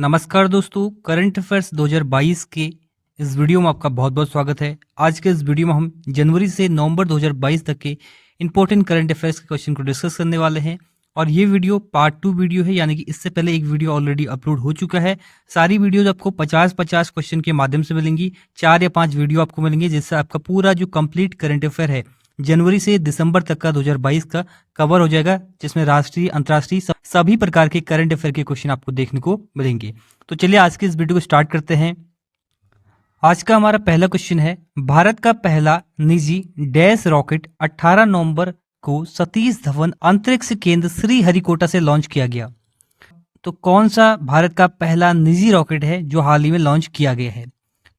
नमस्कार दोस्तों, current affairs 2022 के इस वीडियो में आपका बहुत बहुत स्वागत है। आज के इस वीडियो में हम जनवरी से नवंबर 2022 तक के इंपॉर्टेंट करंट अफेयर्स के क्वेश्चन को डिस्कस करने वाले हैं। और ये वीडियो पार्ट 2 वीडियो है, यानी कि इससे पहले एक वीडियो ऑलरेडी अपलोड हो चुका है। सारी वीडियोज आपको 50-50 क्वेश्चन के माध्यम से मिलेंगी। 4 या 5 वीडियो आपको मिलेंगे, जिससे आपका पूरा जो कंप्लीट करंट अफेयर है जनवरी से दिसंबर तक का 2022 का कवर हो जाएगा, जिसमें राष्ट्रीय अंतर्राष्ट्रीय सभी प्रकार के करंट अफेयर के क्वेश्चन आपको देखने को मिलेंगे। तो चलिए आज के इस वीडियो को स्टार्ट करते हैं। आज का हमारा पहला क्वेश्चन है, भारत का पहला निजी डैश रॉकेट 18 नवंबर को सतीश धवन अंतरिक्ष केंद्र श्रीहरिकोटा से लॉन्च किया गया। तो कौन सा भारत का पहला निजी रॉकेट है जो हाल ही में लॉन्च किया गया है?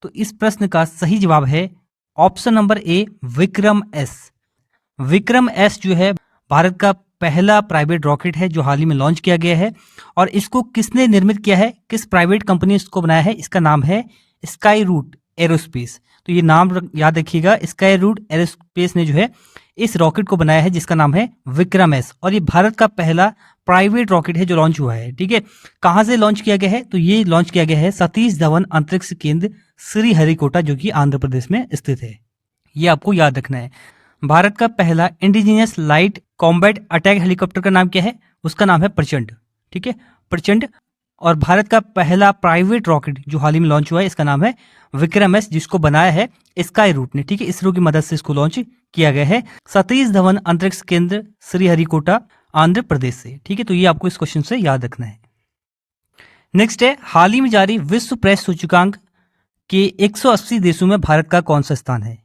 तो इस प्रश्न का सही जवाब है ऑप्शन नंबर ए, विक्रम एस। विक्रम एस जो है भारत का पहला प्राइवेट रॉकेट है जो हाल ही में लॉन्च किया गया है। और इसको किसने निर्मित किया है, किस प्राइवेट कंपनी ने इसको बनाया है? इसका नाम है स्काई रूट एरोस्पेस। तो ये नाम याद रखिएगा, स्काई रूट एरोस्पेस ने जो है इस रॉकेट को बनाया है, जिसका नाम है विक्रम एस। और ये भारत का पहला प्राइवेट रॉकेट है जो लॉन्च हुआ है। ठीक है, कहां से लॉन्च किया गया है? तो ये लॉन्च किया गया है सतीश धवन अंतरिक्ष केंद्र श्रीहरिकोटा, जो कि आंध्र प्रदेश में स्थित है। ये आपको याद रखना है। भारत का पहला indigenous light combat attack helicopter का नाम क्या है? उसका नाम है प्रचंड। ठीक है, प्रचंड। और भारत का पहला प्राइवेट रॉकेट जो हाल ही में लॉन्च हुआ है, इसका नाम है विक्रम एस, जिसको बनाया है स्काई रूट ने। ठीक है, इसरो की मदद से इसको लॉन्च किया गया है सतीश धवन अंतरिक्ष केंद्र श्रीहरिकोटा, आंध्र प्रदेश से। ठीक है, तो ये आपको इस क्वेश्चन से याद रखना है। नेक्स्ट है, हाल ही में जारी विश्व प्रेस सूचकांक के 180 देशों में भारत का कौन सा स्थान है?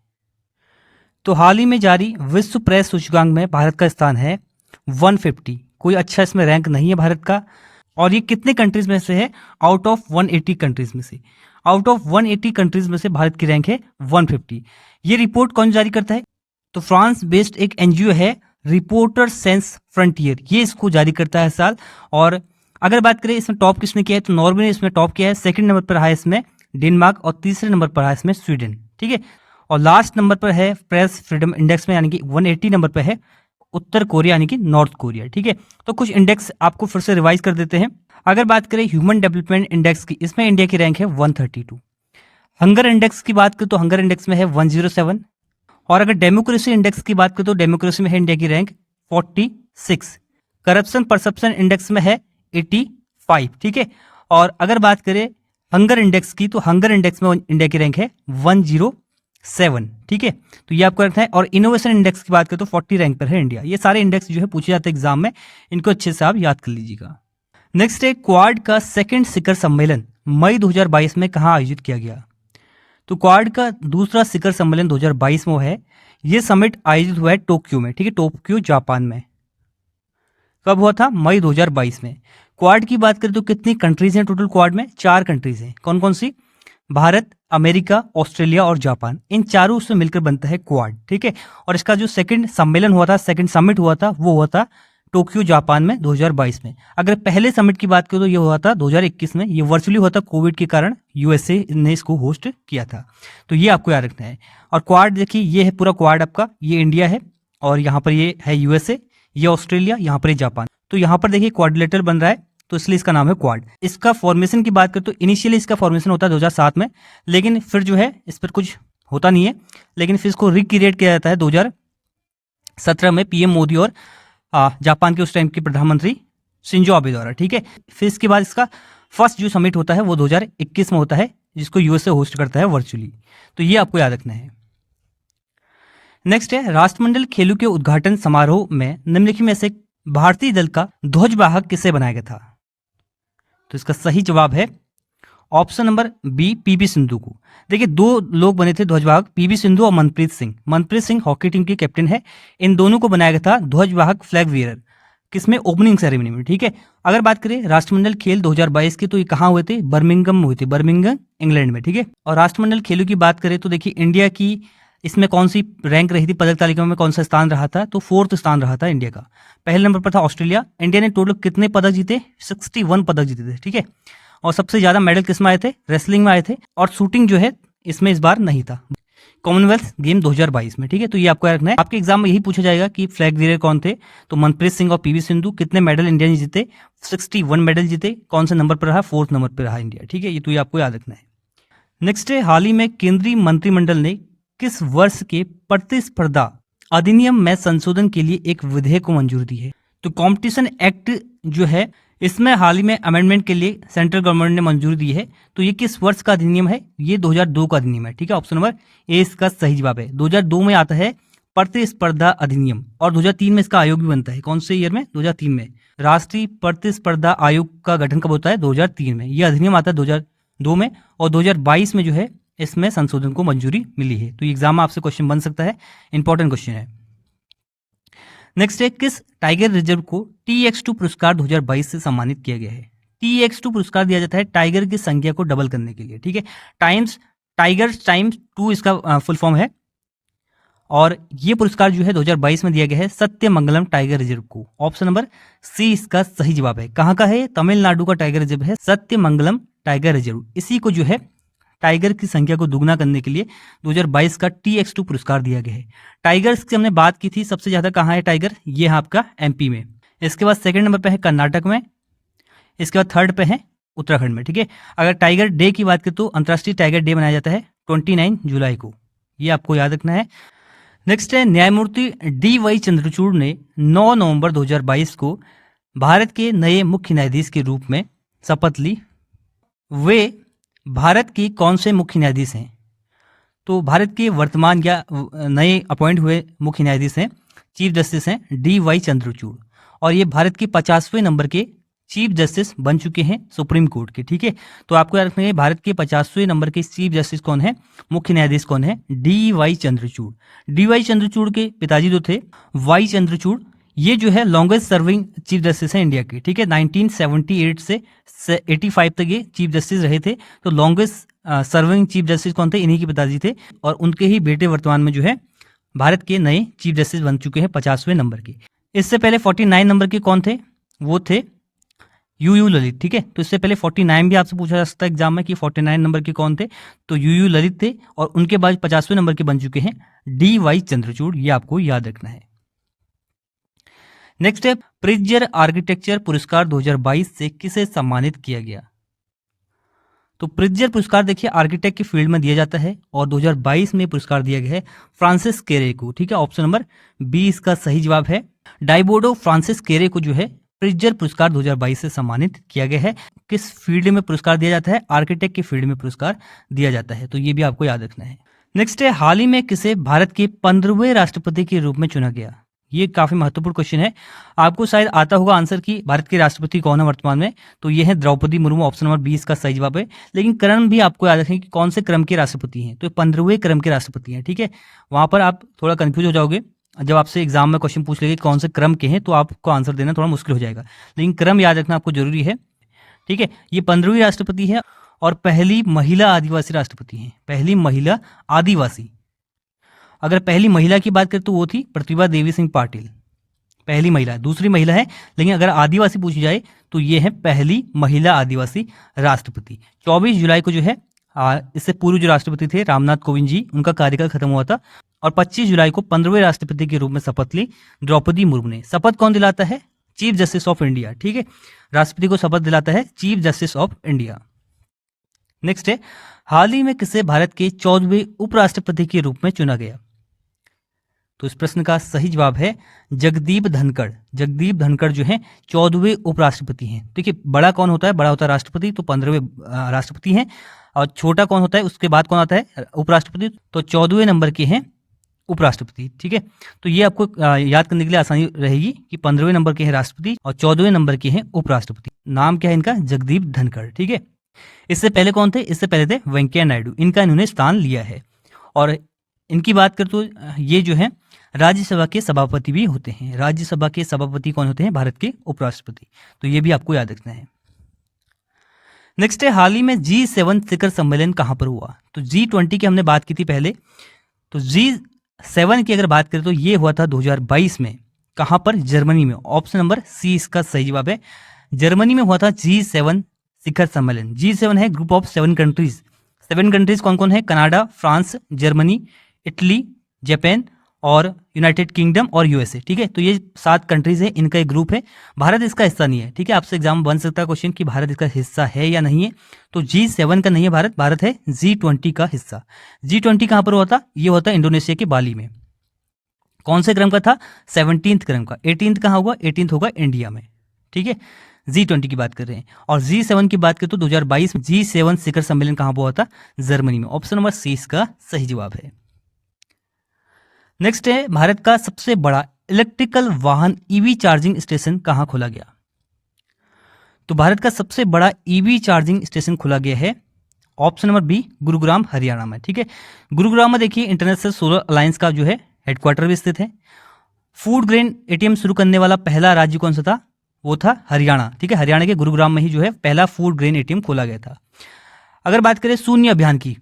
तो हाल ही में जारी विश्व प्रेस सूचकांक में भारत का स्थान है 150। कोई अच्छा इसमें रैंक नहीं है भारत का। और ये कितने कंट्रीज में से है? आउट ऑफ 180 कंट्रीज में से। आउट ऑफ 180 कंट्रीज में से भारत की रैंक है 150। ये रिपोर्ट कौन जारी करता है? तो फ्रांस बेस्ड एक एनजीओ है, रिपोर्टर सेंस फ्रंटियर, ये इसको जारी करता है साल। और अगर बात करें इसमें टॉप किसने किया है, तो नॉर्वे ने इसमें टॉप किया है। सेकंड नंबर पर रहा है इसमें डेनमार्क, और तीसरे नंबर पर रहा है इसमें स्वीडन। ठीक है, और लास्ट नंबर पर है प्रेस फ्रीडम इंडेक्स में, यानी कि 180 नंबर पर है उत्तर कोरिया, यानी कि नॉर्थ कोरिया। ठीक है, तो कुछ इंडेक्स आपको फिर से रिवाइज कर देते हैं। अगर बात करें ह्यूमन डेवलपमेंट इंडेक्स की, इसमें इंडिया की रैंक है 132। हंगर इंडेक्स की बात करें तो हंगर इंडेक्स में है 107। और अगर डेमोक्रेसी इंडेक्स की बात करें तो डेमोक्रेसी में है इंडिया की रैंक 46। करप्शन परसेप्शन इंडेक्स में है 85। ठीक है, और अगर बात करें हंगर इंडेक्स की, तो हंगर इंडेक्स में इंडिया की रैंक है 107। ठीक है, तो ये आपको रखना है। और इनोवेशन इंडेक्स की बात करें तो 40 रैंक पर है इंडिया। ये सारे इंडेक्स जो है पूछे जाते हैं एग्जाम में, इनको अच्छे से आप याद कर लीजिएगा। नेक्स्ट है, क्वाड का सेकंड शिखर सम्मेलन मई 2022 में कहां आयोजित किया गया? तो क्वाड का दूसरा शिखर सम्मेलन 2022 में है। यह समिट आयोजित हुआ है टोक्यो में। ठीक है, टोक्यो जापान में। कब हुआ था? मई 2022 में। क्वाड की बात करें तो कितनी कंट्रीज हैं टोटल? क्वाड में 4 कंट्रीज हैं। कौन कौन सी? भारत, अमेरिका, ऑस्ट्रेलिया और जापान। इन चारों से मिलकर बनता है क्वाड। ठीक है, और इसका जो सेकंड सम्मेलन हुआ था, सेकंड समिट हुआ था, वो हुआ था टोक्यो जापान में 2022 में। अगर पहले समिट की बात करें तो ये हुआ था 2021 में। ये वर्चुअली हुआ था, कोविड के कारण यूएसए ने इसको होस्ट किया था। तो ये आपको याद रखना है। और क्वाड देखिए, ये है पूरा क्वाड आपका, ये इंडिया है, और यहाँ पर ये है यूएसए, ये ऑस्ट्रेलिया, यहाँ पर जापान। तो यहाँ पर देखिए क्वाड्रिलेटरल बन रहा है, तो इसलिए इसका नाम है क्वाड। इसका फॉर्मेशन की बात करें तो इनिशियली इसका फॉर्मेशन होता है 2007 में, लेकिन फिर जो है इस पर कुछ होता नहीं है, लेकिन फिर इसको रिक्रिएट किया जाता है 2017 में पीएम मोदी और जापान के उस टाइम के प्रधानमंत्री शिंजो आबे द्वारा। ठीक है, फिर इसके बाद इसका फर्स्ट जो समिट होता है वो 2021 में होता है, जिसको यूएसए होस्ट करता है वर्चुअली। तो ये आपको याद रखना है। नेक्स्ट है, राष्ट्रमंडल खेलों के उद्घाटन समारोह में निम्नलिखित में से भारतीय दल का ध्वजवाहक किसे बनाया गया था? तो इसका सही जवाब है option number B, PV Sindhu को। देखिए 2 लोग बने थे ध्वजवाहक, पीवी सिंधु और मनप्रीत सिंह। मनप्रीत सिंह हॉकी टीम के कैप्टन है। इन दोनों को बनाया गया था ध्वजवाहक, फ्लैग वियरर, किसमें? ओपनिंग सेरेमनी में। ठीक है, अगर बात करें राष्ट्रमंडल खेल 2022 के, तो ये कहाँ हुए थे? बर्मिंघम में हुए थे, बर्मिंघम इंग्लैंड में। ठीक है, और राष्ट्रमंडल खेलों की बात करें तो देखिए इंडिया की इसमें कौन सी रैंक रही थी पदक तालिका में, कौन सा स्थान रहा था? तो 4th स्थान रहा था इंडिया का। पहले नंबर पर था ऑस्ट्रेलिया। इंडिया ने टोटल कितने पदक जीते? 61 पदक जीते थे। ठीक है, और सबसे ज्यादा मेडल किस में आए थे? रेसलिंग में आए थे। और शूटिंग जो है इसमें इस बार नहीं था। कॉमनवेल्थ गेम 2022 में। ठीक है, तो ये आपको याद रखना है। आपके एग्जाम में यही पूछा जाएगा कि फ्लैग बेरर कौन थे, तो मनप्रीत सिंह और पीवी सिंधु। कितने मेडल इंडिया ने जीते, 61 मेडल जीते। कौन से नंबर पर रहा, 4th नंबर पर रहा इंडिया। ठीक है, ये तो ये आपको याद रखना है। नेक्स्ट है, हाल ही में केंद्रीय मंत्रिमंडल ने किस वर्ष के प्रतिस्पर्धा अधिनियम में संशोधन के लिए एक विधेयक को मंजूरी दी है। तो कॉम्पिटिशन एक्ट जो है, इसमें हाल ही में अमेंडमेंट के लिए सेंट्रल गवर्नमेंट ने मंजूरी दी है। तो ये किस वर्ष का अधिनियम है, ये 2002 का अधिनियम है। ठीक है, ऑप्शन नंबर ए इसका सही जवाब है। 2002 में आता है प्रतिस्पर्धा अधिनियम, और 2003 में इसका आयोग भी बनता है। कौन से ईयर में, 2003 में। राष्ट्रीय प्रतिस्पर्धा आयोग का गठन कब होता है, 2003 में। यह अधिनियम आता है 2002 में, और 2022 में जो है इसमें संशोधन को मंजूरी मिली है। तो एग्जाम में आपसे क्वेश्चन बन सकता है, इंपॉर्टेंट क्वेश्चन है। नेक्स्ट है, किस टाइगर रिजर्व को TX2 पुरस्कार 2022 से सम्मानित किया गया है। TX2 पुरस्कार दिया जाता है टाइगर की संख्या को डबल करने के लिए। ठीक है, टाइगर्स टाइम्स 2 इसका फुल फॉर्म है, और ये पुरस्कार जो है 2022 में दिया गया है सत्यमंगलम टाइगर रिजर्व को। ऑप्शन नंबर सी इसका सही जवाब है। कहाँ का है, तमिलनाडु का टाइगर रिजर्व है सत्यमंगलम टाइगर रिजर्व। इसी को जो है टाइगर की संख्या को दुगना करने के लिए 2022 का TX2 पुरस्कार दिया गया है। टाइगर्स की हमने बात की थी, सबसे ज्यादा कहाँ है टाइगर, ये है आपका MP में। इसके बाद सेकंड नंबर पे है कर्नाटक में, इसके बाद थर्ड पे है उत्तराखंड में। ठीक है, अगर टाइगर डे की बात करें तो अंतर्राष्ट्रीय टाइगर डे मनाया जाता है 29 जुलाई को, ये आपको याद रखना है। नेक्स्ट है, न्यायमूर्ति DY चंद्रचूड़ ने 9 नवंबर 2022 को भारत के नए मुख्य न्यायाधीश के रूप में शपथ ली। वे भारत के कौन से मुख्य न्यायाधीश हैं। तो भारत के वर्तमान या नए अपॉइंट हुए मुख्य न्यायाधीश हैं, चीफ जस्टिस हैं DY चंद्रचूड़, और ये भारत के 50वें नंबर के चीफ जस्टिस बन चुके हैं सुप्रीम कोर्ट के। ठीक है, तो आपको याद रखना है भारत के 50वें नंबर के चीफ जस्टिस कौन है, मुख्य न्यायाधीश कौन है, DY चंद्रचूड़। DY चंद्रचूड़ के पिताजी जो थे Y चंद्रचूड़, ये जो है लॉन्गेस्ट सर्विंग चीफ जस्टिस है इंडिया के। ठीक है, 1978 से 85 तक ये चीफ जस्टिस रहे थे। तो लॉन्गेस्ट सर्विंग चीफ जस्टिस कौन थे, इन्हीं के पिताजी थे, और उनके ही बेटे वर्तमान में जो है भारत के नए चीफ जस्टिस बन चुके हैं 50वें नंबर के। इससे पहले 49 नंबर के कौन थे, वो थे UU ललित। ठीक है, तो इससे पहले 49 भी आपसे पूछा जा सकता है एग्जाम में कि 49 नंबर के कौन थे, तो UU ललित थे, और उनके बाद 50वें नंबर के बन चुके हैं DY चंद्रचूड़, ये आपको याद रखना है। नेक्स्ट है, प्रिट्जर आर्किटेक्चर पुरस्कार 2022 से किसे सम्मानित किया गया। तो प्रिट्जर पुरस्कार देखिए आर्किटेक्ट की फील्ड में दिया जाता है, और 2022 में पुरस्कार दिया गया है फ्रांसिस केरे को। ठीक है, ऑप्शन नंबर बी इसका सही जवाब है। डाइबोडो फ्रांसिस केरे को जो है प्रिट्जर पुरस्कार 2022 से सम्मानित किया गया है। किस फील्ड में पुरस्कार दिया जाता है, आर्किटेक्ट की फील्ड में पुरस्कार दिया जाता है, तो ये भी आपको याद रखना है। नेक्स्ट है, हाल ही में किसे भारत के 15वें राष्ट्रपति के रूप में चुना गया। ये काफी महत्वपूर्ण क्वेश्चन है, आपको शायद आता होगा आंसर कि भारत के राष्ट्रपति कौन है वर्तमान में, तो ये है द्रौपदी मुर्मू। ऑप्शन नंबर 20 का सही जवाब है। लेकिन क्रम भी आपको याद रखें कि कौन से क्रम के राष्ट्रपति हैं, तो 15वें क्रम के राष्ट्रपति हैं। ठीक है, वहां पर आप थोड़ा कंफ्यूज हो जाओगे, जब आपसे एग्जाम में क्वेश्चन पूछ लेंगे कौन से क्रम के हैं, तो आपको आंसर देना थोड़ा मुश्किल हो जाएगा, लेकिन क्रम याद रखना आपको जरूरी है। ठीक है, ये 15वीं राष्ट्रपति है, और पहली महिला आदिवासी राष्ट्रपति हैं, पहली महिला आदिवासी। अगर पहली महिला की बात करें तो वो थी प्रतिभा देवी सिंह पाटिल, पहली महिला। दूसरी महिला है, लेकिन अगर आदिवासी पूछी जाए तो ये है पहली महिला आदिवासी राष्ट्रपति। 24 जुलाई को जो है इससे पूर्व जो राष्ट्रपति थे रामनाथ कोविंद जी, उनका कार्यकाल खत्म हुआ था, और 25 जुलाई को 15वें राष्ट्रपति के रूप में शपथ ली द्रौपदी मुर्मू ने। शपथ कौन दिलाता है, चीफ जस्टिस ऑफ इंडिया। ठीक है, राष्ट्रपति को शपथ दिलाता है chief justice of India. Next है, हाल ही में किसे भारत के 14वें उपराष्ट्रपति के रूप में चुना गया। तो इस प्रश्न का सही जवाब है जगदीप धनखड़। जगदीप धनखड़ जो है 14वें उपराष्ट्रपति हैं। देखिए, बड़ा कौन होता है, बड़ा होता है राष्ट्रपति, तो 15वें राष्ट्रपति हैं, और छोटा कौन होता है, उसके बाद कौन आता है, उपराष्ट्रपति, तो 14वें नंबर के हैं उपराष्ट्रपति। ठीक है, तो ये आपको याद करने के लिए आसानी रहेगी कि 15वें नंबर के हैं राष्ट्रपति और 14वें नंबर के हैं उपराष्ट्रपति। नाम क्या है इनका, जगदीप धनखड़। ठीक है, इससे पहले कौन थे, इससे पहले थे वेंकैया नायडू, इनका इन्होंने स्थान लिया है। और इनकी बात करें तो ये जो है राज्यसभा के सभापति भी होते हैं। राज्यसभा के सभापति कौन होते हैं, भारत के उपराष्ट्रपति। तो ये भी आपको याद रखना है। नेक्स्ट है, हाल ही में G7 शिखर सम्मेलन कहां पर हुआ। तो G20 की हमने बात की थी पहले, तो G7 की अगर बात करें तो ये हुआ था 2022 में। कहां पर, जर्मनी में। ऑप्शन नंबर सी इसका सही जवाब है, जर्मनी में हुआ था G7 शिखर सम्मेलन। G7 है ग्रुप ऑफ 7 कंट्रीज, 7 कंट्रीज कौन कौन है? Canada, France, Germany, Italy, Japan और यूनाइटेड किंगडम और यूएसए। ठीक है, तो ये 7 कंट्रीज है, इनका एक ग्रुप है। भारत इसका हिस्सा नहीं है। ठीक है, आपसे एग्जाम बन सकता है क्वेश्चन कि भारत इसका हिस्सा है या नहीं है। तो G7 का नहीं है भारत, भारत है G20 का हिस्सा। G20 कहाँ पर हुआ था? ये होता है इंडोनेशिया के बाली में। कौन से क्रम का था? 17th क्रम का। 18th कहाँ होगा? 18th होगा इंडिया में। ठीक है, G20 की बात कर रहे हैं। और G7 की बात करें तो 2022 में G7 शिखर सम्मेलन कहाँ पर हुआ था? जर्मनी में। ऑप्शन नंबर सी इसका सही जवाब है। नेक्स्ट है, भारत का सबसे बड़ा इलेक्ट्रिकल वाहन ईवी चार्जिंग स्टेशन कहाँ खोला गया? तो भारत का सबसे बड़ा ईवी चार्जिंग स्टेशन खोला गया है, option number B, Gurugram, Haryana में। ठीक है, गुरुग्राम में देखिए इंटरनेशनल सोलर अलायंस का जो है हेडक्वार्टर भी स्थित है। फूड ग्रेन एटीएम शुरू करने वाला पहला राज्य कौन सा था? वो था हरियाणा। ठीक है, हरियाणा के गुरुग्राम में ही जो है पहला फूड ग्रेन एटीएम खोला गया था। अगर बात करें शून्य अभियान की,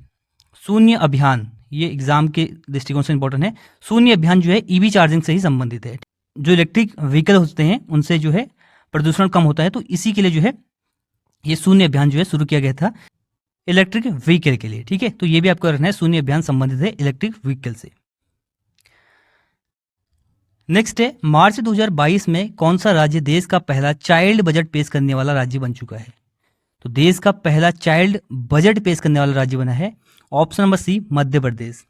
शून्य अभियान ये एग्जाम के दृष्टिकोण से इंपॉर्टेंट है। शून्य अभियान जो है ईवी चार्जिंग से ही संबंधित है। जो इलेक्ट्रिक व्हीकल होते हैं उनसे जो है प्रदूषण कम होता है, तो इसी के लिए जो है ये शून्य अभियान जो है शुरू किया गया था इलेक्ट्रिक व्हीकल के लिए। ठीक है, तो ये भी आपको रखना है, शून्य अभियान संबंधित है इलेक्ट्रिक व्हीकल से। नेक्स्ट है, मार्च 2022 में कौन सा राज्य देश का पहला चाइल्ड बजट पेश करने वाला राज्य बन चुका है? तो देश का पहला चाइल्ड बजट पेश करने वाला राज्य बना है, ऑप्शन नंबर सी, मध्य प्रदेश।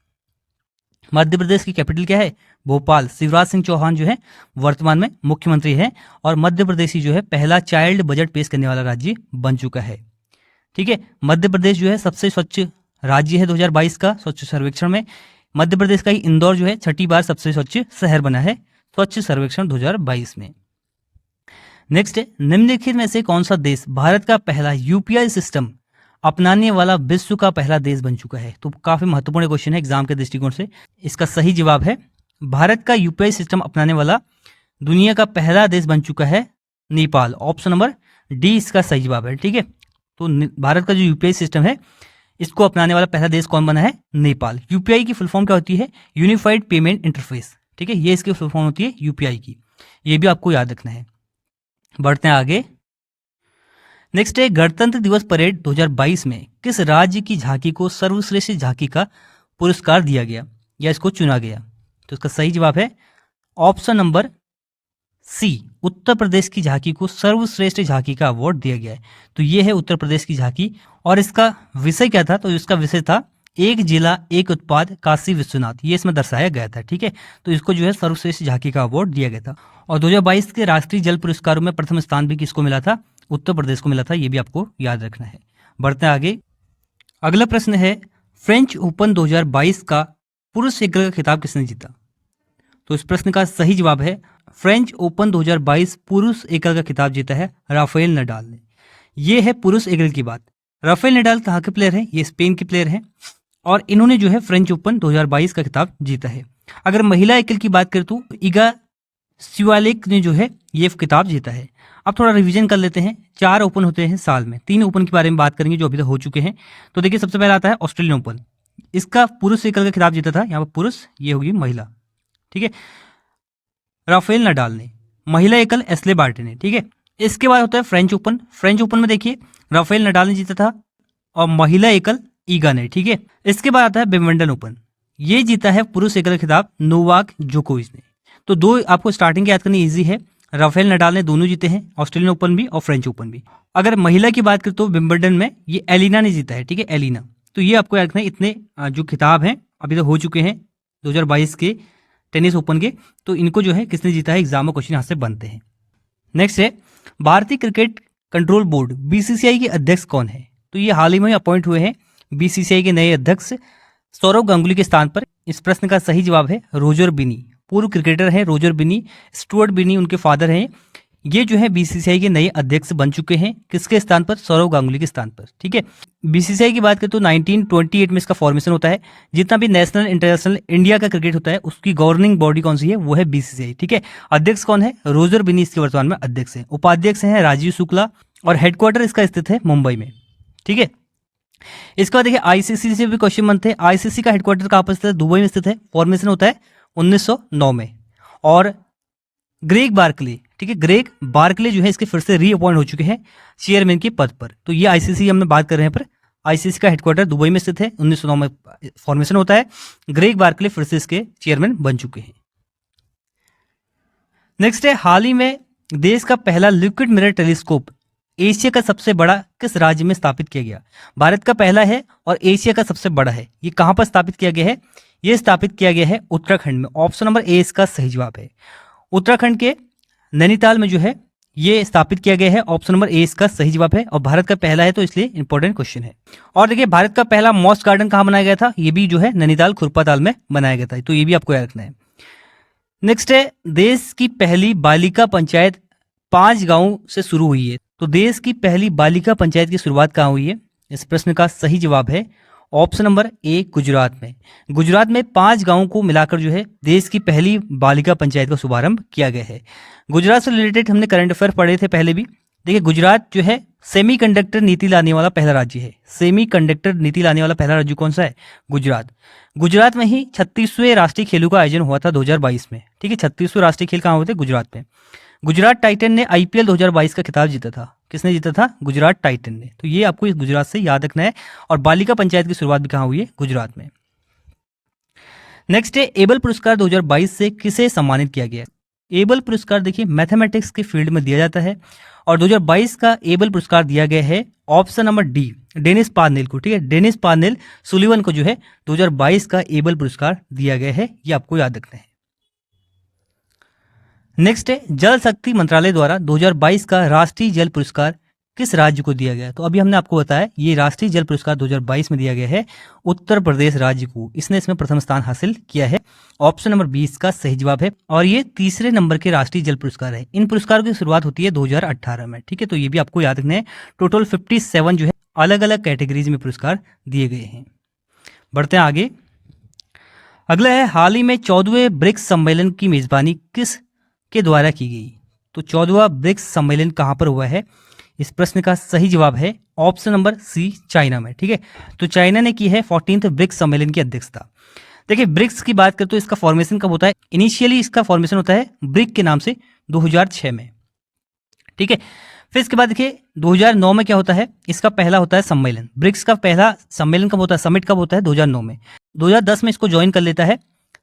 मध्य प्रदेश की कैपिटल क्या है? भोपाल। शिवराज सिंह चौहान जो है वर्तमान में मुख्यमंत्री है और मध्य प्रदेश ही जो है पहला चाइल्ड बजट पेश करने वाला राज्य बन चुका है। ठीक है, मध्य प्रदेश जो है सबसे स्वच्छ राज्य है 2022 का स्वच्छ सर्वेक्षण में। मध्य प्रदेश का ही इंदौर जो है 6ठी बार सबसे स्वच्छ शहर बना है स्वच्छ सर्वेक्षण 2022 में। नेक्स्ट है, निम्नलिखित में से कौन सा देश भारत का पहला यूपीआई सिस्टम अपनाने वाला विश्व का पहला देश बन चुका है? तो काफी महत्वपूर्ण क्वेश्चन है एग्जाम के दृष्टिकोण से। इसका सही जवाब है, भारत का यूपीआई सिस्टम अपनाने वाला दुनिया का पहला देश बन चुका है नेपाल। ऑप्शन नंबर डी इसका सही जवाब है। ठीक है, तो भारत का जो यूपीआई सिस्टम है इसको अपनाने वाला पहला देश कौन बना है? नेपाल। यूपीआई की फुल फॉर्म क्या होती है? Unified payment interface. ठीक है, ये इसकी फुल फॉर्म होती है यूपीआई की, ये भी आपको याद रखना है। बढ़ते हैं आगे। नेक्स्ट है, गणतंत्र दिवस परेड 2022 में किस राज्य की झांकी को सर्वश्रेष्ठ झांकी का पुरस्कार दिया गया या इसको चुना गया? तो इसका सही जवाब है ऑप्शन नंबर सी, उत्तर प्रदेश की झांकी को सर्वश्रेष्ठ झांकी का अवार्ड दिया गया है। तो ये है उत्तर प्रदेश की झांकी और इसका विषय क्या था? तो इसका विषय था एक जिला एक उत्पाद काशी विश्वनाथ, ये इसमें दर्शाया गया था। ठीक है, तो इसको जो है सर्वश्रेष्ठ झांकी का अवार्ड दिया गया था। और 2022 के राष्ट्रीय जल पुरस्कारों में प्रथम स्थान भी किसको मिला था? उत्तर प्रदेश को मिला था, ये भी आपको याद रखना है। बढ़ते हैं आगे। अगला प्रश्न है, फ्रेंच ओपन 2022 का पुरुष एकल का खिताब किसने जीता? तो इस प्रश्न का सही जवाब है, फ्रेंच ओपन 2022 पुरुष एकल का खिताब जीता है राफेल नडाल ने। ये है पुरुष एकल की बात। राफेल नडाल कहाँ के प्लेयर हैं? ये स्पेन के प्लेयर हैं और इन्होंने जो है फ्रेंच ओपन 2022 का खिताब जीता है। अगर महिला एकल की बात करें तो इगा स्वियातेक ने जो है ये खिताब जीता है। अब थोड़ा रिवीजन कर लेते हैं। 4 ओपन होते हैं साल में, 3 ओपन के बारे में बात करेंगे जो अभी तक हो चुके हैं। तो देखिए सबसे पहला आता है ऑस्ट्रेलियन ओपन, इसका पुरुष एकल का खिताब जीता था, यहाँ पर पुरुष, ये होगी महिला। ठीक है, राफेल नडाल ने। महिला एकल एस्ले बार्टी ने। ठीक है, इसके बाद होता है फ्रेंच ओपन। फ्रेंच ओपन में देखिए राफेल नडाल ने जीता था और महिला एकल ईगा ने। ठीक है, इसके बाद आता है विंबलडन ओपन, ये जीता है पुरुष एकल खिताब नोवाक जोकोविच ने। तो 2 आपको स्टार्टिंग याद करनी इजी है, राफेल नडाल ने दोनों जीते हैं, ऑस्ट्रेलियन ओपन भी और फ्रेंच ओपन भी। अगर महिला की बात करें तो विंबलडन में ये एलिना ने जीता है। ठीक है, एलिना। तो ये आपको याद रखना है, इतने जो खिताब हैं अभी तक हो चुके हैं 2022 के टेनिस ओपन के, तो इनको जो है किसने जीता है एग्जाम में क्वेश्चन यहाँ से बनते हैं। नेक्स्ट है, भारतीय क्रिकेट कंट्रोल बोर्ड बीसीसीआई के अध्यक्ष कौन है? तो ये हाल ही में अपॉइंट हुए हैं बीसीसीआई के नए अध्यक्ष सौरव गांगुली के स्थान पर। इस प्रश्न का सही जवाब है रोजर बिनी। पूर्व क्रिकेटर हैं रोजर बिनी, स्टुअर्ट बिनी उनके फादर हैं। ये जो है बीसीसीआई के नए अध्यक्ष बन चुके हैं, किसके स्थान पर? सौरव गांगुली के स्थान पर। ठीक है, बीसीसीआई की बात करें तो 1928 में इसका फॉर्मेशन होता है। जितना भी नेशनल इंटरनेशनल इंडिया का क्रिकेट होता है उसकी गवर्निंग बॉडी कौन सी है? वो है बीसीसीआई। ठीक है, अध्यक्ष कौन है? रोजर बिनी इसके वर्तमान में अध्यक्ष है। उपाध्यक्ष हैं राजीव शुक्ला और हेडक्वार्टर इसका स्थित है मुंबई में। ठीक है, इसके बाद देखिए आईसीसी से भी क्वेश्चन बनते हैं। आईसीसी का हेडक्वार्टर कहाँ पर स्थित है? दुबई में स्थित है। फॉर्मेशन होता है 1909 में। और ग्रेग बार्कले, ठीक है, ग्रेग बार्कले जो है इसके फिर से रीअपॉइंट हो चुके हैं चेयरमैन के पद पर। तो ये आईसीसी हमने बात कर रहे हैं पर आईसीसी का हेडक्वार्टर दुबई में स्थित है, 1909 में फॉर्मेशन होता है। ग्रेग बार्कले फिर से इसके चेयरमैन बन चुके हैं। नेक्स्ट है, हाल ही में देश का पहला लिक्विड मिरर टेलीस्कोप एशिया का सबसे बड़ा किस राज्य में स्थापित किया गया? भारत का पहला है और एशिया का सबसे बड़ा है। ये कहां पर स्थापित किया गया है? ये स्थापित किया गया है उत्तराखंड में। ऑप्शन नंबर ए इसका सही जवाब है। उत्तराखंड के नैनीताल में जो है ये स्थापित किया गया है। ऑप्शन नंबर ए इसका सही जवाब है और भारत का पहला है, तो इसलिए इंपॉर्टेंट क्वेश्चन है। और देखिए, भारत का पहला मॉस गार्डन कहां बनाया गया था? ये भी जो है नैनीताल खुरपाताल में बनाया गया था, तो ये भी आपको याद रखना है। नेक्स्ट है, देश की पहली बालिका पंचायत 5 गांव से शुरू हुई है। तो देश की पहली बालिका पंचायत की शुरुआत कहाँ हुई है? इस प्रश्न का सही जवाब है ऑप्शन नंबर ए गुजरात में। गुजरात में 5 गांवों को मिलाकर जो है देश की पहली बालिका पंचायत का शुभारंभ किया गया है। गुजरात से रिलेटेड हमने करंट अफेयर पढ़े थे पहले भी। देखिए, गुजरात जो है सेमीकंडक्टर नीति लाने वाला पहला राज्य है। सेमीकंडक्टर नीति लाने वाला पहला राज्य कौन सा है? गुजरात। गुजरात में ही 36वें राष्ट्रीय खेलों का आयोजन हुआ था 2022 में। ठीक है, 36वें राष्ट्रीय खेल कहाँ हुए थे? गुजरात में। गुजरात टाइटन ने आईपीएल 2022 का खिताब जीता था। किसने जीता था? गुजरात टाइटन ने। तो ये आपको इस गुजरात से याद रखना है। और बालिका पंचायत की शुरुआत भी कहाँ हुई है? गुजरात में। नेक्स्ट है, एबल पुरस्कार 2022 से किसे सम्मानित किया गया? एबल पुरस्कार देखिए मैथमेटिक्स के फील्ड में दिया जाता है और 2022 का एबल पुरस्कार दिया गया है option number D Dennis Parnell को। ठीक है, डेनिस पार्नेल सुलिवन को जो है 2022 का एबल पुरस्कार दिया गया है, ये आपको याद रखना है। नेक्स्ट है, जल शक्ति मंत्रालय द्वारा 2022 का राष्ट्रीय जल पुरस्कार किस राज्य को दिया गया? तो अभी हमने आपको बताया ये राष्ट्रीय जल पुरस्कार 2022 में दिया गया है उत्तर प्रदेश राज्य को। इसने इसमें प्रथम स्थान हासिल किया है। ऑप्शन नंबर 20 का सही जवाब है और ये तीसरे नंबर के राष्ट्रीय जल पुरस्कार है। इन पुरस्कारों की शुरुआत होती है 2018 में। ठीक है, तो ये भी आपको याद रखना है। टोटल 57 जो है अलग अलग कैटेगरीज में पुरस्कार दिए गए हैं। बढ़ते हैं आगे। अगला है, हाल ही में 14वें ब्रिक्स सम्मेलन की मेजबानी किस के द्वारा की गई? तो 14वां ब्रिक्स सम्मेलन कहां पर हुआ है? इस प्रश्न का सही जवाब है ऑप्शन नंबर सी चाइना में। ठीक है, तो चाइना ने की है 14th ब्रिक्स सम्मेलन की अध्यक्षता। देखिए, ब्रिक्स की बात करें तो इसका फॉर्मेशन कब होता है? इनिशियली इसका फॉर्मेशन होता है ब्रिक के नाम से 2006 में। ठीक है, फिर इसके बाद देखिए 2009 में क्या होता है? इसका पहला होता है सम्मेलन। ब्रिक्स का पहला सम्मेलन कब होता है? समिट कब होता है? 2009 में। 2010 में इसको ज्वाइन कर लेता है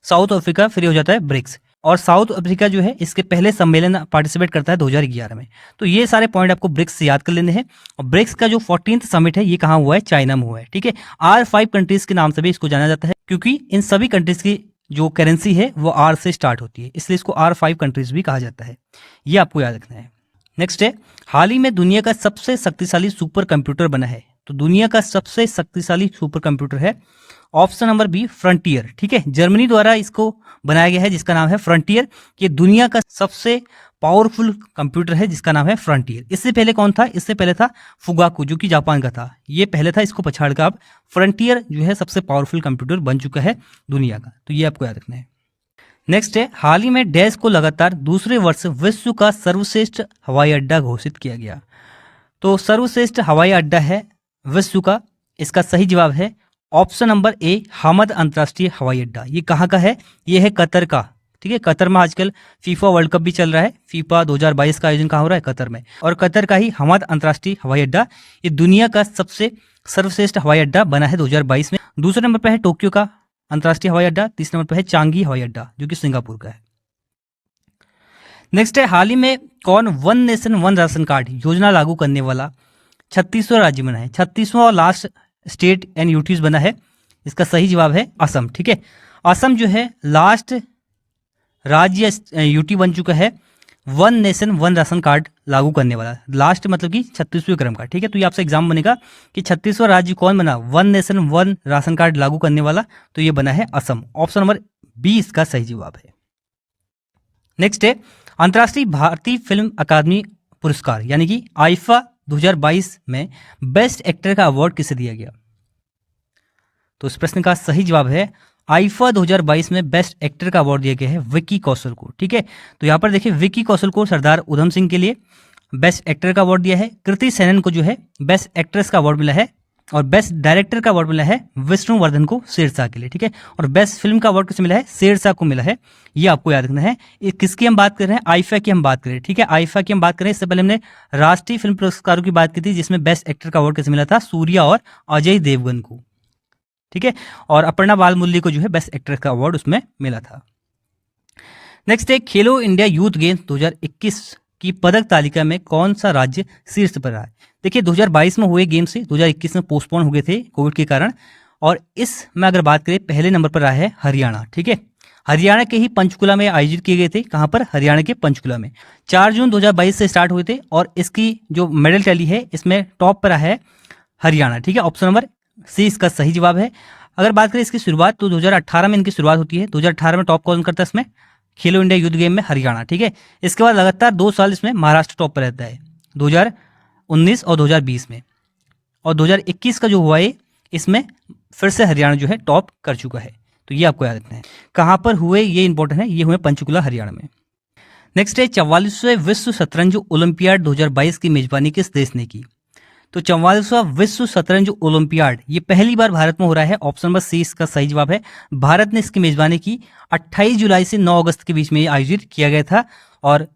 साउथ अफ्रीका, फिर हो जाता है ब्रिक्स। और साउथ अफ्रीका जो है इसके पहले सम्मेलन पार्टिसिपेट करता है 2011 में। तो ये सारे पॉइंट आपको ब्रिक्स से याद कर लेने हैं। और ब्रिक्स का जो 14th समिट है ये कहाँ हुआ है? चाइना में हुआ है। ठीक है, R5 कंट्रीज के नाम से भी इसको जाना जाता है क्योंकि इन सभी कंट्रीज की जो करेंसी है वो R से स्टार्ट होती है, इसलिए इसको R5 कंट्रीज भी कहा जाता है। ये आपको याद रखना है। नेक्स्ट है, हाल ही में दुनिया का सबसे शक्तिशाली सुपर कंप्यूटर बना है। तो दुनिया का सबसे शक्तिशाली सुपर कंप्यूटर है ऑप्शन नंबर बी फ्रंटियर। ठीक है, जर्मनी द्वारा इसको बनाया गया है जिसका नाम है फ्रंटियर। ये दुनिया का सबसे पावरफुल कंप्यूटर है जिसका नाम है फ्रंटियर। इससे पहले कौन था? इससे पहले था फुगाकू जो कि जापान का था। ये पहले था, इसको पछाड़ कर अब फ्रंटियर जो है सबसे पावरफुल कंप्यूटर बन चुका है दुनिया का। तो ये आपको याद रखना है। नेक्स्ट है, हाल ही में डैश को लगातार दूसरे वर्ष विश्व का सर्वश्रेष्ठ हवाई अड्डा घोषित किया गया। तो सर्वश्रेष्ठ हवाई अड्डा है विश्व का, इसका सही जवाब है ऑप्शन नंबर ए हमद अंतर्राष्ट्रीय हवाई अड्डा। ये कहाँ का है? ये है कतर का। ठीक है, कतर में आजकल फीफा वर्ल्ड कप भी चल रहा है। फीफा 2022 का आयोजन कहाँ हो रहा है? कतर में। और कतर का ही हमद अंतर्राष्ट्रीय हवाई अड्डा ये दुनिया का सबसे सर्वश्रेष्ठ हवाई अड्डा बना है 2022 में। दूसरे नंबर पर है टोक्यो का अंतर्राष्ट्रीय हवाई अड्डा। तीसरे नंबर पर है चांगी हवाई अड्डा जो कि सिंगापुर का है। नेक्स्ट है, हाल ही में कौन one nation one ration card योजना लागू करने वाला 36वां राज्य बना है? 36वां और लास्ट स्टेट एंड यूटीज बना है। इसका सही जवाब है असम। ठीक है, असम जो है लास्ट राज्य यूटी बन चुका है one nation one ration card लागू करने वाला। लास्ट मतलब कि 36वें क्रम का। ठीक है, तो ये आपसे एग्जाम बनेगा कि 36वां राज्य कौन बना one nation one ration card लागू करने वाला? तो ये बना है असम। ऑप्शन नंबर बी इसका सही जवाब है। नेक्स्ट है, अंतर्राष्ट्रीय भारतीय फिल्म अकादमी पुरस्कार यानी कि आईफा 2022 में बेस्ट एक्टर का अवार्ड किसे दिया गया? तो इस प्रश्न का सही जवाब है आईफा 2022 में बेस्ट एक्टर का अवार्ड दिया गया है विक्की कौशल को। ठीक है, तो यहाँ पर देखिए विक्की कौशल को सरदार उधम सिंह के लिए बेस्ट एक्टर का अवार्ड दिया है। कृति सेनन को जो है बेस्ट एक्ट्रेस का अवार्ड मिला है और बेस्ट डायरेक्टर का अवार्ड मिला है विष्णुवर्धन को शेरशाह के लिए, ठीक है। और बेस्ट फिल्म का अवार्ड किसे मिला है? शेरशाह को मिला है। ये आपको याद रखना है। किसकी हम बात कर रहे हैं? आईफा की हम बात कर रहे हैं, ठीक है। आईफा की हम बात करें, इससे पहले हमने राष्ट्रीय फिल्म पुरस्कारों की बात की थी, जिसमें बेस्ट एक्टर का अवार्ड किसे मिला था? सूर्या और अजय देवगन को, ठीक है। और अपर्णा बालमुरली को जो है बेस्ट एक्टर का अवार्ड उसमें मिला था। नेक्स्ट है खेलो इंडिया यूथ गेम्स 2021 की पदक तालिका में कौन सा राज्य शीर्ष पर रहा है? देखिए 2022 में हुए गेम से 2021 में पोस्टपोन हो गए थे कोविड के कारण, और इसमें अगर बात करें पहले नंबर पर रहा है हरियाणा, ठीक है। हरियाणा के ही पंचकुला में आयोजित किए गए थे। कहां पर? हरियाणा के पंचकुला में। 4 जून 2022 से स्टार्ट हुए थे, और इसकी जो मेडल टैली है इसमें टॉप पर रहा है हरियाणा, ठीक है। ऑप्शन नंबर सी इसका सही जवाब है। अगर बात करें इसकी शुरुआत, तो 2018 में इनकी शुरुआत होती है। 2018 में टॉप कौन करता है इसमें? खेलो इंडिया यूथ गेम में हरियाणा, ठीक है। इसके बाद लगातार 2 साल इसमें महाराष्ट्र टॉप पर रहता है, 2019 और 2020 में। और 2021 का जो हुआ है इसमें फिर से हरियाणा जो है टॉप कर चुका है। तो ये आपको याद रखना है। कहाँ पर हुए ये इंपॉर्टेंट है, ये हुए पंचकुला हरियाणा में। नेक्स्ट है 44वें विश्व शतरंज ओलंपियाड 2022 की मेजबानी किस देश ने की? तो 44वां विश्व शतरंज ओलंपियाड ये पहली बार भारत में हो रहा है। ऑप्शन नंबर सी इसका सही जवाब है। भारत ने इसकी मेजबानी की। 28 जुलाई से 9 अगस्त के बीच में ये आयोजित किया गया था, और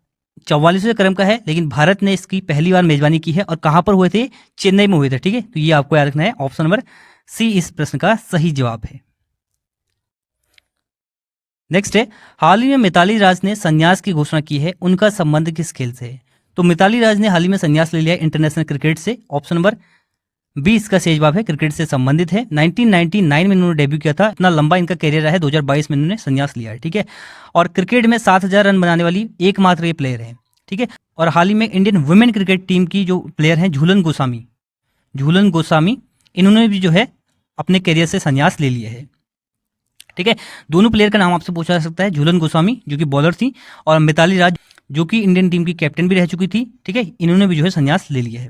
44वें क्रम का है, लेकिन भारत ने इसकी पहली बार मेजबानी की है। और कहां पर हुए थे? चेन्नई में हुए थे, ठीक है। तो ये आपको याद रखना है। ऑप्शन नंबर सी इस प्रश्न का सही जवाब है। नेक्स्ट है हाल ही में मिताली राज ने संन्यास की घोषणा की है, उनका संबंध किस खेल से है? तो मिताली राज ने हाल ही में संन्यास ले लिया है इंटरनेशनल क्रिकेट से। ऑप्शन नंबर बी इसका सही जवाब है, क्रिकेट से संबंधित है। 1999 में इन्होंने डेब्यू किया था। इतना लंबा इनका करियर रहा है, 2022 में इन्होंने संन्यास लिया है, ठीक है। और क्रिकेट में 7000 रन बनाने वाली एकमात्र ये प्लेयर है, ठीक है। और हाल ही में इंडियन वुमेन क्रिकेट टीम की जो प्लेयर हैं झूलन गोस्वामी, इन्होंने भी जो है अपने करियर से संन्यास ले लिया है, ठीक है। दोनों प्लेयर का नाम आपसे पूछा जा सकता है। झूलन गोस्वामी जो कि बॉलर थी, और मिताली राज जो कि इंडियन टीम की कैप्टन भी रह चुकी थी, ठीक है। इन्होंने भी जो है संन्यास ले लिया है।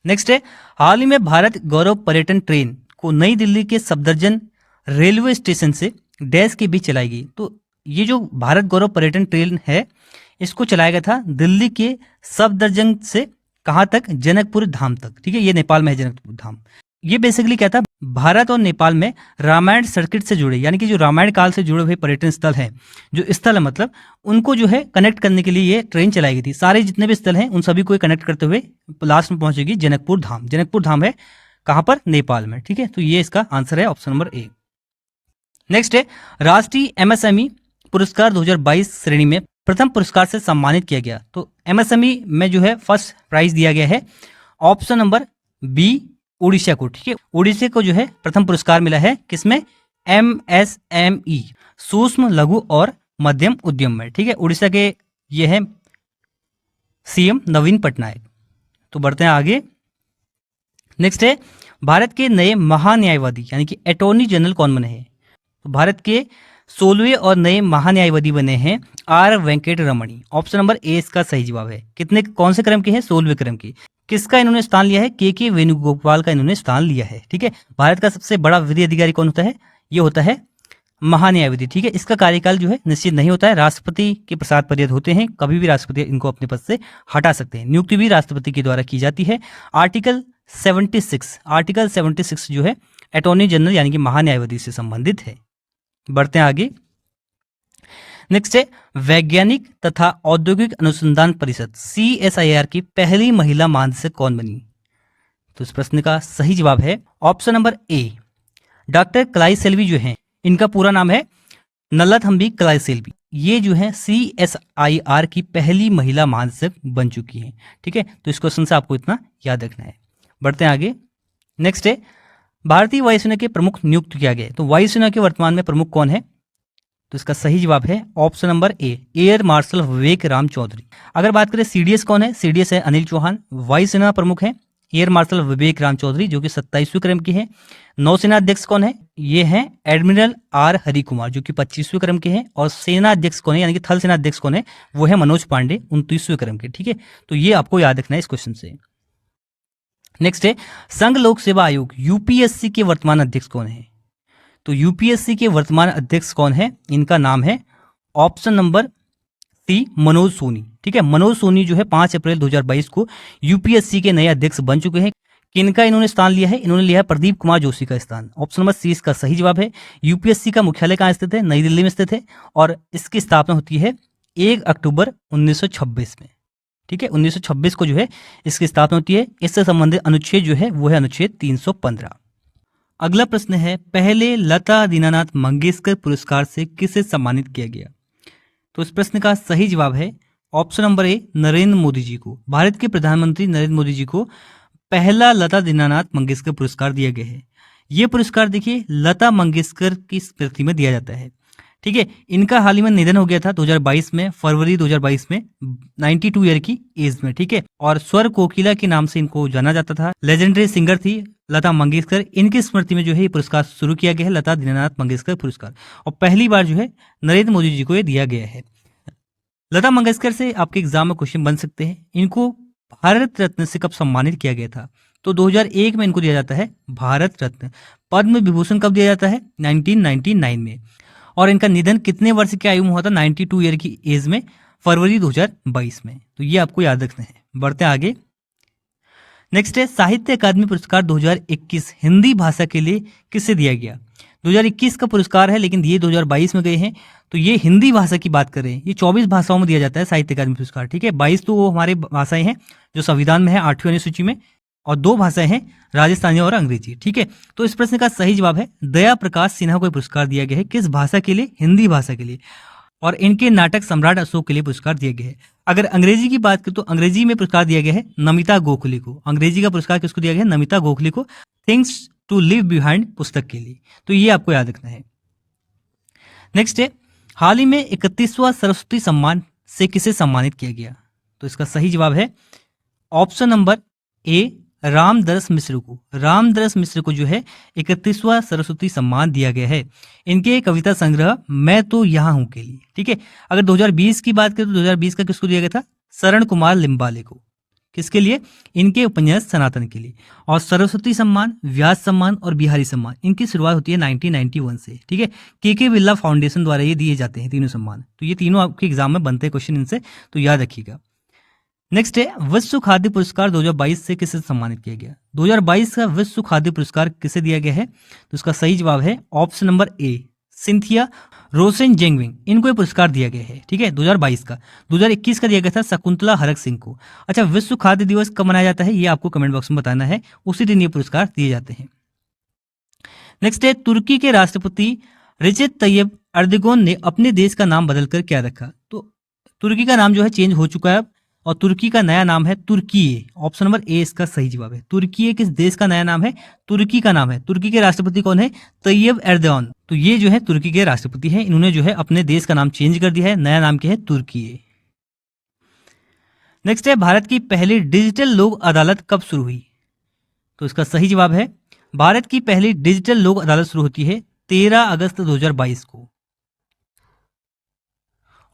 नेक्स्ट है हाल ही में भारत गौरव पर्यटन ट्रेन को नई दिल्ली के सफदरजंग रेलवे स्टेशन से डैश के बीच चलाई गई। तो ये जो भारत गौरव पर्यटन ट्रेन है इसको चलाया गया था दिल्ली के सफदरजंग से कहां तक? जनकपुर धाम तक, ठीक है। ये नेपाल में है जनकपुर धाम। ये बेसिकली क्या था? भारत और नेपाल में रामायण सर्किट से जुड़े, यानी कि जो रामायण काल से जुड़े हुए पर्यटन स्थल हैं, जो स्थल है मतलब उनको जो है कनेक्ट करने के लिए ये ट्रेन चलाई गई थी। सारे जितने भी स्थल हैं उन सभी को कनेक्ट करते हुए लास्ट में पहुंचेगी जनकपुर धाम। जनकपुर धाम है कहां पर? नेपाल में, ठीक है। तो ये इसका आंसर है ऑप्शन नंबर ए। नेक्स्ट है राष्ट्रीय एमएसएमई पुरस्कार 2022 श्रेणी में प्रथम पुरस्कार से सम्मानित किया गया। तो एमएसएमई में जो है फर्स्ट प्राइज दिया गया है ऑप्शन नंबर बी उड़ीसा को, ठीक है। उड़ीसा को जो है प्रथम पुरस्कार मिला है किसमें? एमएसएमई सूक्ष्म लघु और मध्यम उद्यम में, ठीक है। उड़ीसा के ये है सीएम नवीन पटनायक। तो बढ़ते हैं आगे। नेक्स्ट है भारत के नए महान्यायवादी यानी कि अटॉर्नी जनरल कौन बने हैं? तो भारत के 16वें और नए महान्यायवादी बने हैं are Venkat Ramani. Option number ए इसका सही जवाब है। कितने कौन से क्रम के हैं? 16वें क्रम के। किसका इन्होंने स्थान लिया है? के वेणुगोपाल का इन्होंने स्थान लिया है, ठीक है। भारत का सबसे बड़ा विधि अधिकारी कौन होता है? ये होता है महान्यायवादी, ठीक है। इसका कार्यकाल जो है निश्चित नहीं होता है, राष्ट्रपति के प्रसाद पर्यत होते हैं। कभी भी राष्ट्रपति इनको अपने पद से हटा सकते हैं। नियुक्ति भी राष्ट्रपति के द्वारा की जाती है। आर्टिकल 76 जो है अटॉर्नी जनरल यानी कि महान्यायवादी से संबंधित है। बढ़ते हैं आगे। नेक्स्ट है वैज्ञानिक तथा औद्योगिक अनुसंधान परिषद CSIR की पहली महिला महानिदेशक कौन बनी? तो इस प्रश्न का सही जवाब है ऑप्शन नंबर ए डॉक्टर क्लाइसेल्वी जो है, इनका पूरा नाम है नल्लाथम्बी क्लाइसेल्वी। ये जो है CSIR की पहली महिला महानिदेशक बन चुकी है, ठीक है। तो इस क्वेश्चन से आपको इतना याद रखना है। बढ़ते हैं आगे। नेक्स्ट है भारतीय वायुसेना के प्रमुख नियुक्त किया गया। तो वायुसेना के वर्तमान में प्रमुख कौन है? तो इसका सही जवाब है option number A air marshal Vivek Ram Chaudhary. अगर बात करें CDS कौन है? CDS है अनिल चौहान। वायुसेना प्रमुख है एयर मार्शल विवेक राम चौधरी जो कि 27वें क्रम के हैं। नौसेना अध्यक्ष कौन है? ये हैं एडमिरल आर हरि कुमार जो कि 25वें क्रम के हैं। और सेना अध्यक्ष कौन है यानी कि थल सेना अध्यक्ष कौन है? वो है मनोज पांडे 29वें क्रम के, ठीक है। तो ये आपको याद रखना है इस क्वेश्चन से। नेक्स्ट है संघ लोक सेवा आयोग UPSC के वर्तमान अध्यक्ष कौन है? तो UPSC के वर्तमान अध्यक्ष कौन है? इनका नाम है option number C Manoj Soni, ठीक है। मनोज सोनी जो है 5 अप्रैल 2022 को UPSC के नए अध्यक्ष बन चुके हैं। किनका इन्होंने स्थान लिया है? इन्होंने लिया है प्रदीप कुमार जोशी का स्थान। ऑप्शन नंबर सी इसका सही जवाब है। यूपीएससी का मुख्यालय कहाँ स्थित है? नई दिल्ली में स्थित है और इसकी स्थापना होती है 1 अक्टूबर 1926 में। ठीक है, 1926 को जो है इसकी स्थापना होती है। इससे संबंधित अनुच्छेद जो है वो है अनुच्छेद 315। अगला प्रश्न है, पहले लता दीनानाथ मंगेशकर पुरस्कार से किसे सम्मानित किया गया? तो इस प्रश्न का सही जवाब है option number A, Narendra Modi ji को। भारत के प्रधानमंत्री नरेंद्र मोदी जी को पहला लता दीनानाथ मंगेशकर पुरस्कार दिया गया है। ये पुरस्कार देखिए लता मंगेशकर की स्मृति में दिया जाता है। ठीक है, इनका हाल ही में निधन हो गया था 2022 में, फरवरी 2022 में, 92 ईयर की एज में। ठीक है, और स्वर कोकिला के नाम से इनको जाना जाता था। लेजेंडरी सिंगर थी लता मंगेशकर। इनकी स्मृति में जो है ये पुरस्कार शुरू किया गया है, लता दीनानाथ मंगेशकर पुरस्कार, और पहली बार जो है नरेंद्र मोदी जी को ये दिया गया है। लता मंगेशकर से आपके एग्जाम में क्वेश्चन बन सकते हैं। इनको भारत रत्न से कब सम्मानित किया गया था? तो 2001 में इनको दिया जाता है भारत रत्न। पद्म विभूषण कब दिया जाता है? 1999 में। और इनका निधन कितने वर्ष की आयु में हुआ था? 92 ईयर की एज में, फरवरी 2022 में। तो ये आपको याद रखना है। बढ़ते हैं आगे। नेक्स्ट है, साहित्य अकादमी पुरस्कार 2021 हिंदी भाषा के लिए किसे दिया गया? 2021 का पुरस्कार है लेकिन ये 2022 में गए हैं, तो ये हिंदी भाषा की बात कर रहे हैं। ये 24 भाषाओं में दिया जाता है साहित्य अकादमी पुरस्कार। ठीक है, 22 तो वो हमारे भाषाएं हैं जो संविधान में है 8वीं अनुसूची में, और 2 भाषाएं हैं राजस्थानी और अंग्रेजी। ठीक है, तो इस प्रश्न का सही जवाब है दया प्रकाश सिन्हा को पुरस्कार दिया गया है। किस भाषा के लिए? हिंदी भाषा के लिए। और इनके नाटक सम्राट अशोक के लिए पुरस्कार दिया गया है। अगर अंग्रेजी की बात करें तो अंग्रेजी में पुरस्कार दिया गया है नमिता गोखले को। अंग्रेजी का पुरस्कार किसको दिया गया है? नमिता गोखले को, थिंग्स टू लिव बिहाइंड पुस्तक के लिए। तो ये आपको याद रखना है। नेक्स्ट है, हाल ही में 31वां सरस्वती सम्मान से किसे सम्मानित किया गया? तो इसका सही जवाब है ऑप्शन नंबर ए, रामदरस मिश्र को। रामदरस मिश्र को जो है 31वां सरस्वती सम्मान दिया गया है इनके कविता संग्रह मैं तो यहाँ हूं के लिए। ठीक है, अगर 2020 की बात करें तो 2020 का किसको दिया गया था? शरण कुमार लिम्बाले को। किसके लिए? इनके उपन्यास सनातन के लिए। और सरस्वती सम्मान, व्यास सम्मान और बिहारी सम्मान इनकी शुरुआत होती है 1991 से। ठीक है, के बिरला फाउंडेशन द्वारा ये दिए जाते हैं तीनों सम्मान। तो ये तीनों आपके एग्जाम में बनते हैं क्वेश्चन इनसे, तो याद रखिएगा। नेक्स्ट है, विश्व खाद्य पुरस्कार 2022 से किसे सम्मानित किया गया? 2022 का विश्व खाद्य पुरस्कार किसे दिया गया है? तो इसका सही जवाब है option number A, Cynthia Rosenzweig. इनको ये पुरस्कार दिया गया है। ठीक है, 2022 का। 2021 का दिया गया था शकुंतला हरक सिंह को। अच्छा, विश्व खाद्य दिवस कब मनाया जाता है ये आपको कमेंट बॉक्स में बताना है, उसी दिन ये पुरस्कार दिए जाते हैं। नेक्स्ट है, तुर्की के राष्ट्रपति रिसेप तैयब एर्दोगन ने अपने देश का नाम बदलकर क्या रखा? तो तुर्की का नाम जो है चेंज हो चुका है और तुर्की का नया नाम है तुर्कीये। ऑप्शन नंबर ए इसका सही जवाब है। तुर्कीये किस देश का नया नाम है? तुर्की का नाम है। तुर्की के राष्ट्रपति कौन है? तैयब एर्दोगन। तो ये जो है तुर्की के राष्ट्रपति हैं। इन्होंने जो है अपने देश का नाम चेंज कर दिया है, नया नाम क्या है? तुर्कीये। नेक्स्ट है, भारत की पहली डिजिटल लोक अदालत कब शुरू हुई? तो इसका सही जवाब है भारत की पहली डिजिटल लोक अदालत शुरू होती है 13 अगस्त 2022 को।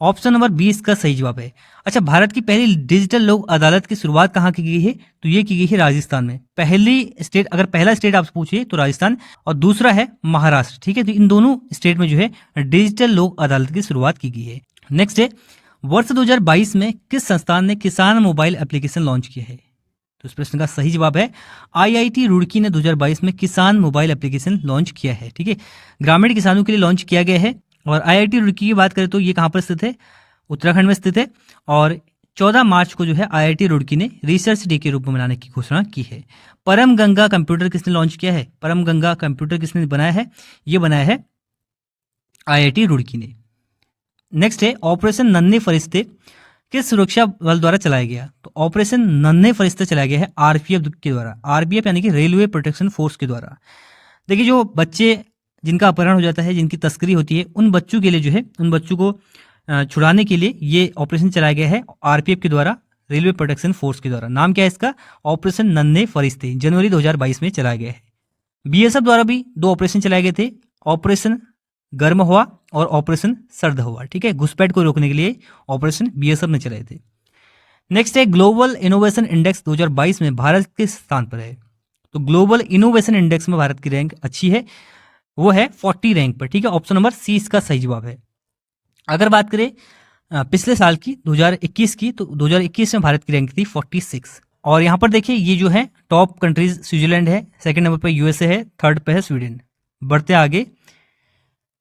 ऑप्शन नंबर 20 का सही जवाब है। अच्छा, भारत की पहली डिजिटल लोक अदालत की शुरुआत कहाँ की गई है? तो ये की गई है राजस्थान में। पहली स्टेट, अगर पहला स्टेट आप पूछिए तो राजस्थान, और दूसरा है महाराष्ट्र। ठीक है, तो इन दोनों स्टेट में जो है डिजिटल लोक अदालत की शुरुआत की गई है। नेक्स्ट है, वर्ष 2022 में किस संस्थान ने किसान मोबाइल एप्लीकेशन लॉन्च किया है? तो इस प्रश्न का सही जवाब है IIT रुड़की ने 2022 में किसान मोबाइल एप्लीकेशन लॉन्च किया है। ठीक है, ग्रामीण किसानों के लिए लॉन्च किया गया है। और IIT रुड़की की बात करें तो ये कहाँ पर स्थित है? उत्तराखंड में स्थित है। और 14 मार्च को जो है IIT रुड़की ने रिसर्च डे के रूप में मनाने की घोषणा की है। परम गंगा कंप्यूटर किसने लॉन्च किया है? परम गंगा कंप्यूटर किसने बनाया है? ये बनाया है IIT रुड़की ने। नेक्स्ट है, ऑपरेशन नन्हे फरिश्ते किस सुरक्षा बल द्वारा चलाया गया? तो ऑपरेशन नन्हे फरिश्ते चलाया गया है RPF के द्वारा। RPF यानी कि रेलवे प्रोटेक्शन फोर्स के द्वारा। देखिए, जो बच्चे जिनका अपहरण हो जाता है, जिनकी तस्करी होती है, उन बच्चों के लिए जो है, उन बच्चों को छुड़ाने के लिए ये ऑपरेशन चलाया गया है RPF के द्वारा, रेलवे प्रोटेक्शन फोर्स के द्वारा। नाम क्या है इसका? ऑपरेशन नन्हे फरिश्ते। जनवरी 2022 में चलाया गया है। BSF द्वारा भी 2 ऑपरेशन चलाए गए थे, ऑपरेशन गर्म हवा और ऑपरेशन सर्द हवा। ठीक है, घुसपैठ को रोकने के लिए ऑपरेशन BSF ने चलाए थे। नेक्स्ट है, ग्लोबल इनोवेशन इंडेक्स 2022 में भारत किस स्थान पर है? तो ग्लोबल इनोवेशन इंडेक्स में भारत की रैंक अच्छी है, वो है 40 रैंक पर। ठीक है, ऑप्शन नंबर सी इसका सही जवाब है। अगर बात करें पिछले साल की 2021 की, तो 2021 में भारत की रैंक थी 46। और यहाँ पर देखिए ये जो है टॉप कंट्रीज स्विट्जरलैंड है, सेकंड नंबर पर यूएसए है, थर्ड पे है स्वीडन। बढ़ते आगे।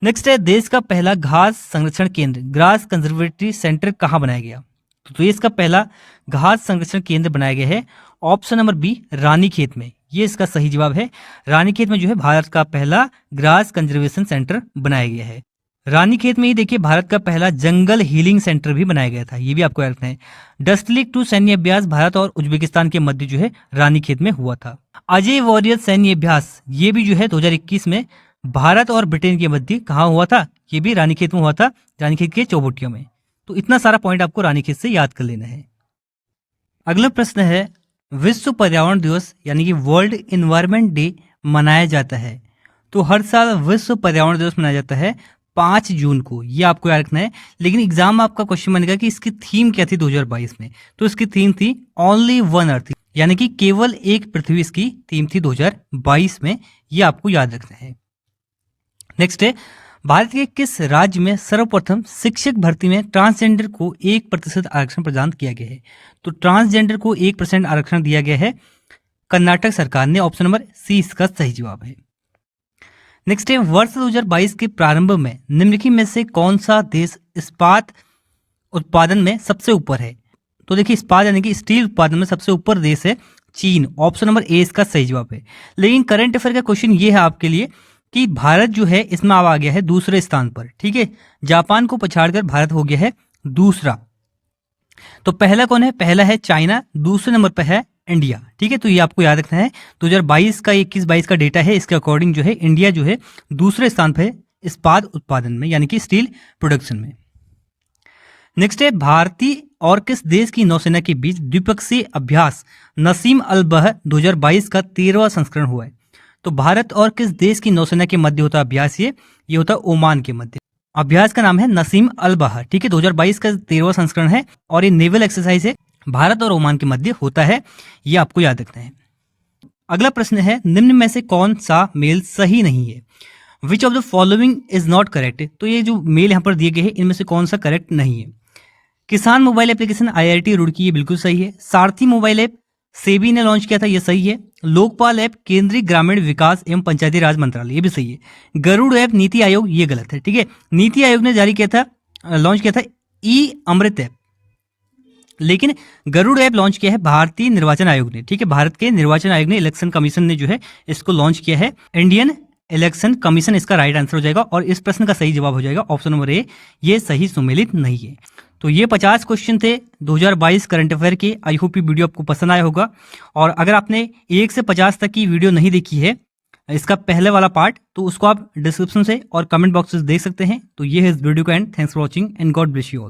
नेक्स्ट है देश का पहला घास संरक्षण केंद्र, ग्रास कंजर्वेटरी सेंटर कहाँ बनाया गया? तो देश का पहला घास संरक्षण केंद्र बनाया गया है ऑप्शन नंबर बी रानीखेत में। ये इसका सही जवाब है। रानीखेत में जो है भारत का पहला ग्रास कंजर्वेशन सेंटर बनाया गया है। रानीखेत में ही देखिए भारत का पहला जंगल हीलिंग सेंटर भी बनाया गया था, ये भी आपको याद रखना है। डस्टलिक 2 सैन्य अभ्यास भारत और उज्बेकिस्तान के मध्य जो है रानीखेत में हुआ था। अजय वॉरियर सैन्य अभ्यास ये भी जो है 2021 में भारत और ब्रिटेन के मध्य कहाँ हुआ था? ये भी रानीखेत में हुआ था, रानीखेत के चौबटियों में। तो इतना सारा पॉइंट आपको रानीखेत से याद कर लेना है। अगला प्रश्न है विश्व पर्यावरण दिवस यानी कि वर्ल्ड इन्वायरमेंट डे मनाया जाता है। तो हर साल विश्व पर्यावरण दिवस मनाया जाता है 5 जून को, ये आपको याद रखना है। लेकिन एग्जाम में आपका क्वेश्चन बनेगा कि इसकी थीम क्या थी 2022 में? तो इसकी थीम थी ओनली वन अर्थ, यानी कि केवल एक पृथ्वी इसकी थीम थी 2022 में, ये आपको याद रखना है। नेक्स्ट है भारत के किस राज्य में सर्वप्रथम शिक्षक भर्ती में ट्रांसजेंडर को 1% आरक्षण प्रदान किया गया है? तो ट्रांसजेंडर को 1% आरक्षण दिया गया है कर्नाटक सरकार ने, ऑप्शन नंबर सी इसका सही जवाब है। नेक्स्ट है वर्ष 2022 के प्रारंभ में निम्नलिखित में से कौन सा देश इस्पात उत्पादन में सबसे ऊपर है? तो देखिए इस्पात यानी कि स्टील उत्पादन में सबसे ऊपर देश है चीन, ऑप्शन नंबर ए इसका सही जवाब है। लेकिन करंट अफेयर का क्वेश्चन ये है आपके लिए कि भारत जो है इसमें अब आ गया है दूसरे स्थान पर, ठीक है। जापान को पछाड़कर भारत हो गया है दूसरा। तो पहला कौन है? पहला है चाइना, दूसरे नंबर पर है इंडिया, ठीक है। तो ये आपको याद रखना है। 2022 का 21-22 का डेटा है, इसके अकॉर्डिंग जो है इंडिया जो है दूसरे स्थान पर है इस्पात उत्पादन में, यानी कि स्टील प्रोडक्शन में। नेक्स्ट है भारतीय और किस देश की नौसेना के बीच द्विपक्षीय अभ्यास नसीम अल बहर 2022 का 13वां संस्करण हुआ है? तो भारत और किस देश की नौसेना के मध्य होता अभ्यास? ये होता ओमान के मध्य। अभ्यास का नाम है नसीम अल बहर, ठीक है। 2022 का 13वां संस्करण है और ये नेवल एक्सरसाइज है, भारत और ओमान के मध्य होता है, ये आपको याद रखना है। अगला प्रश्न है निम्न में से कौन सा मेल सही नहीं है? Which of the following is not correct? तो ये जो मेल यहाँ पर दिए गए हैं इनमें से कौन सा करेक्ट नहीं है? किसान मोबाइल एप्लीकेशन IIT रुड़की, ये बिल्कुल सही है। सारथी मोबाइल ऐप सेबी ने लॉन्च किया था, ये सही है। लोकपाल ऐप केंद्रीय ग्रामीण विकास एवं पंचायती राज मंत्रालय, ये भी सही है। गरुड़ ऐप नीति आयोग, ये गलत है, ठीक है। नीति आयोग ने जारी किया था, लॉन्च किया था ई अमृत ऐप, लेकिन गरुड़ ऐप लॉन्च किया है भारतीय निर्वाचन आयोग ने, ठीक है। भारत के निर्वाचन आयोग ने, इलेक्शन कमीशन ने जो है इसको लॉन्च किया है। इंडियन इलेक्शन कमीशन इसका राइट आंसर हो जाएगा और इस प्रश्न का सही जवाब हो जाएगा ऑप्शन नंबर ए, ये सही सुमेलित नहीं है। तो ये 50 क्वेश्चन थे 2022 करंट अफेयर के। आई होप ये वीडियो आपको पसंद आया होगा। और अगर आपने 1 से 50 तक की वीडियो नहीं देखी है, इसका पहले वाला पार्ट, तो उसको आप डिस्क्रिप्शन से और कमेंट बॉक्स से देख सकते हैं। तो ये है इस वीडियो का and. Thanks for watching and God bless you all.